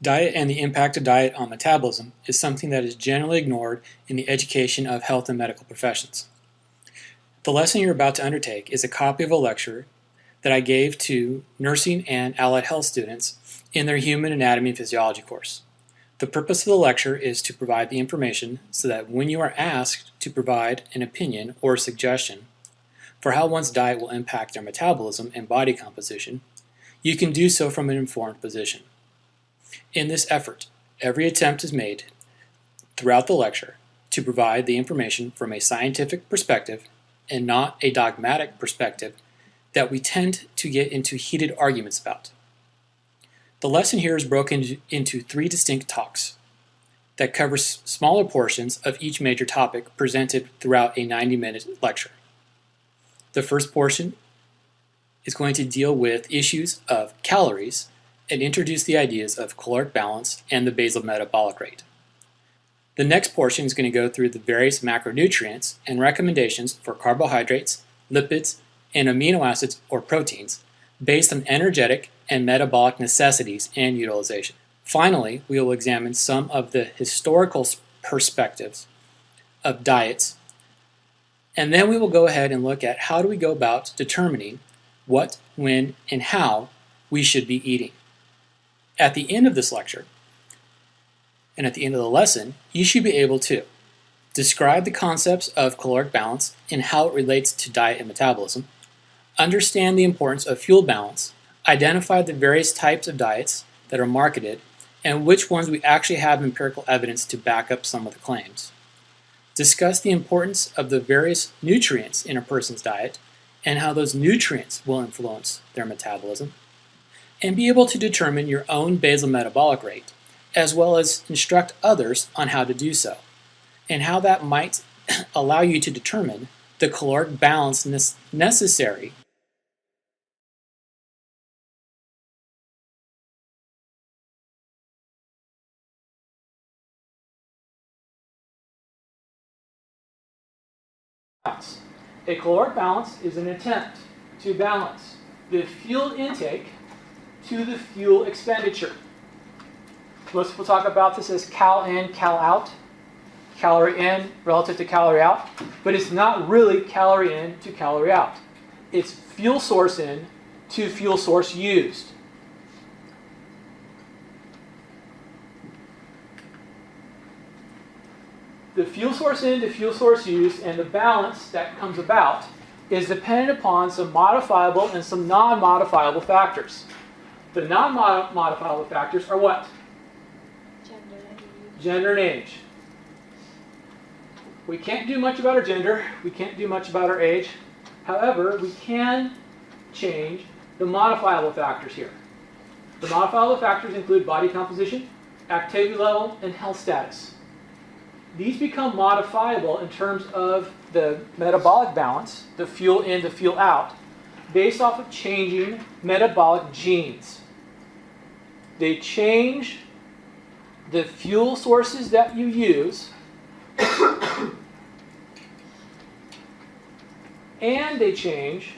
Diet and the impact of diet on metabolism is something that is generally ignored in the education of health and medical professions. The lesson you're about to undertake is a copy of a lecture that I gave to nursing and allied health students in their Human Anatomy and Physiology course. The purpose of the lecture is to provide the information so that when you are asked to provide an opinion or suggestion for how one's diet will impact their metabolism and body composition, you can do so from an informed position. In this effort, every attempt is made throughout the lecture to provide the information from a scientific perspective and not a dogmatic perspective that we tend to get into heated arguments about. The lesson here is broken into 3 distinct talks that cover smaller portions of each major topic presented throughout a 90-minute lecture. The first portion is going to deal with issues of calories and introduce the ideas of caloric balance and the basal metabolic rate. The next portion is going to go through the various macronutrients and recommendations for carbohydrates, lipids, and amino acids or proteins based on energetic and metabolic necessities and utilization. Finally, we will examine some of the historical perspectives of diets, and then we will go ahead and look at how do we go about determining what, when, and how we should be eating. At the end of this lecture, and at the end of the lesson, you should be able to describe the concepts of caloric balance and how it relates to diet and metabolism, understand the importance of fuel balance, identify the various types of diets that are marketed, and which ones we actually have empirical evidence to back up some of the claims. Discuss the importance of the various nutrients in a person's diet and how those nutrients will influence their metabolism, and be able to determine your own basal metabolic rate, as well as instruct others on how to do so, and how that might allow you to determine the caloric balance necessary A caloric balance is an attempt to balance the fuel intake to the fuel expenditure. Most people talk about this as cal in, cal out, calorie in relative to calorie out, but it's not really calorie in to calorie out. It's fuel source in to fuel source used. The fuel source in to fuel source used and the balance that comes about is dependent upon some modifiable and some non-modifiable factors. The non-modifiable factors are what? Gender and age. We can't do much about our gender. We can't do much about our age. However, we can change the modifiable factors here. The modifiable factors include body composition, activity level, and health status. These become modifiable in terms of the metabolic balance, the fuel in to fuel out, based off of changing metabolic genes. They change the fuel sources that you use, and they change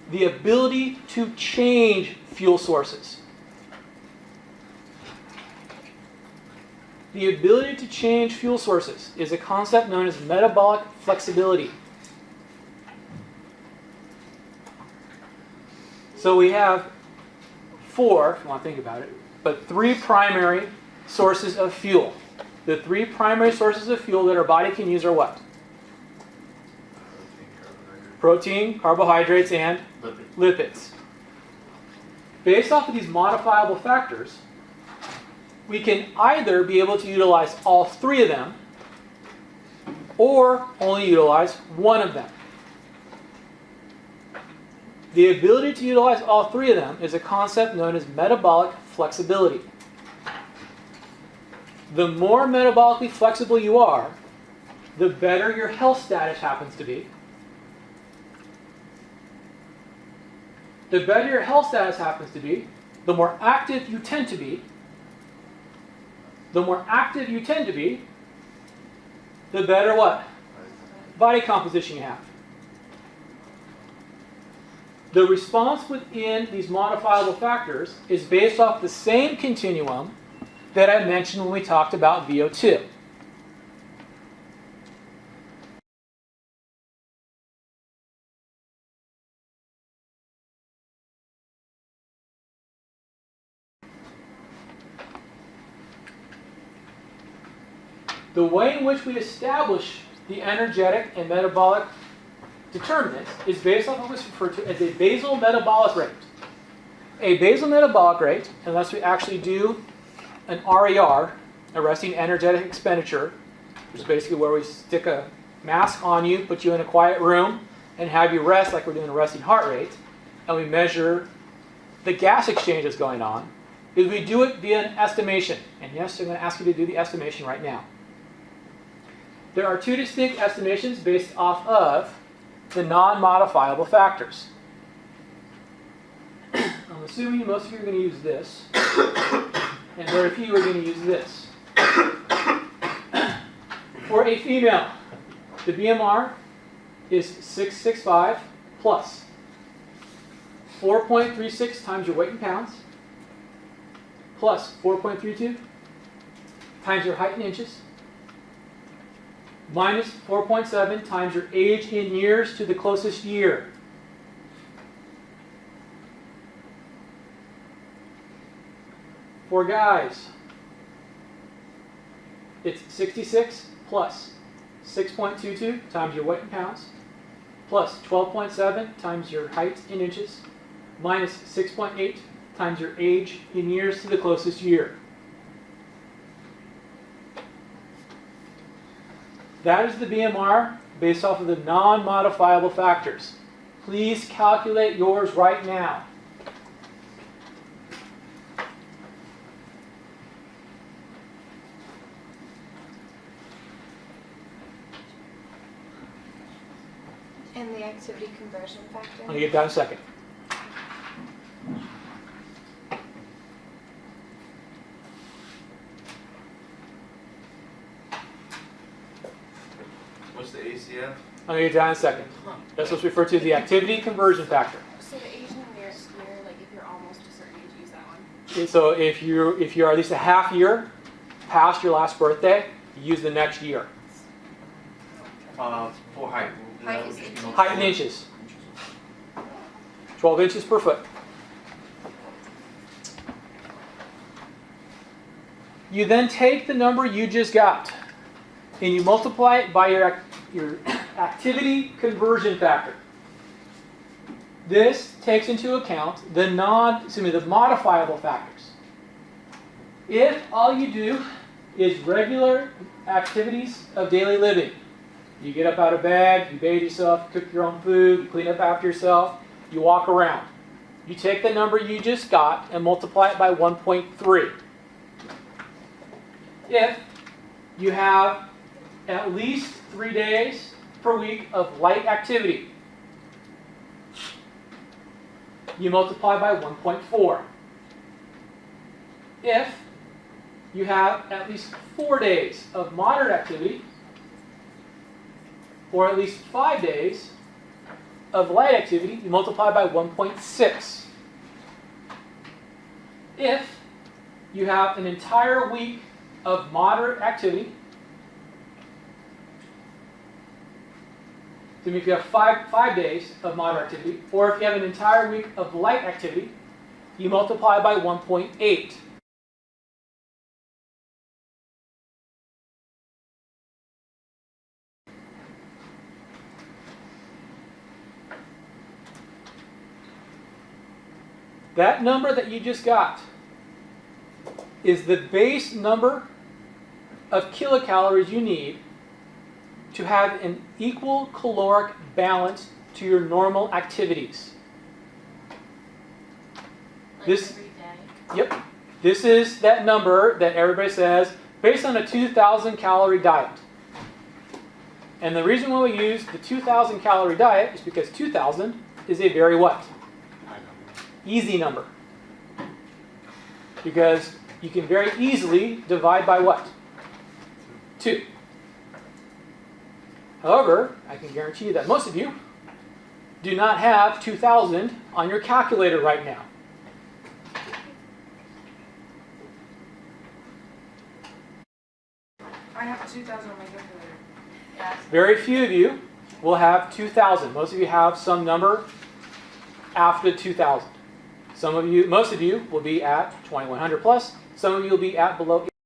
the ability to change fuel sources. The ability to change fuel sources is a concept known as metabolic flexibility. So we have 4, if you want to think about it, but 3 primary sources of fuel. The 3 primary sources of fuel that our body can use are what? Protein, carbohydrates, and lipids. Based off of these modifiable factors, we can either be able to utilize all 3 of them or only utilize one of them. The ability to utilize all 3 of them is a concept known as metabolic flexibility. The more metabolically flexible you are, the better your health status happens to be. The better your health status happens to be, the more active you tend to be. The more active you tend to be, the better what? Body composition you have. the response within these modifiable factors is based off the same continuum that I mentioned when we talked about VO2. The way in which we establish the energetic and metabolic determinants is based on what's referred to as a basal metabolic rate. A basal metabolic rate, unless we actually do an RER, a resting energetic expenditure, which is basically where we stick a mask on you, put you in a quiet room, and have you rest like we're doing a resting heart rate, and we measure the gas exchange that's going on, is we do it via an estimation. And yes, I'm going to ask you to do the estimation right now. There are two distinct estimations based off of the non-modifiable factors. I'm assuming most of you are going to use this, and very few are going to use this. For a female, the BMR is 665 plus 4.36 times your weight in pounds, plus 4.32 times your height in inches, minus 4.7 times your age in years to the closest year. For guys, it's 66 plus 6.22 times your weight in pounds, plus 12.7 times your height in inches, minus 6.8 times your age in years to the closest year. That is the BMR based off of the non-modifiable factors. Please calculate yours right now. And the activity conversion factor? I'll get that in a second. What's the ACF? I'll get that in a second. That's what's referred to as the activity conversion factor. So the age in the year, like if you're almost a certain age, use that one. Okay, so if you're at least a half year past your last birthday, use the next year. For height. Height is inches. Height in inches. 12 inches per foot. You then take the number you just got and you multiply it by your activity conversion factor. This takes into account the modifiable factors. If all you do is regular activities of daily living, you get up out of bed, you bathe yourself, cook your own food, you clean up after yourself, you walk around. You take the number you just got and multiply it by 1.3. If you have at least 3 days per week of light activity, you multiply by 1.4. If you have at least 4 days of moderate activity, or at least 5 days of light activity, you multiply by 1.6. If you have an entire week of moderate activity, so if you have five days of moderate activity, or if you have an entire week of light activity, you multiply by 1.8. That number that you just got is the base number of kilocalories you need to have an equal caloric balance to your normal activities. Every day? Yep. This is that number that everybody says based on a 2,000 calorie diet. And the reason why we use the 2,000 calorie diet is because 2,000 is a very what? Easy number. Because you can very easily divide by what? 2. However, I can guarantee you that most of you do not have 2,000 on your calculator right now? I have 2,000 on my calculator. Yes. Very few of you will have 2,000. Most of you have some number after 2,000. Most of you will be at 2,100 plus. Some of you will be at below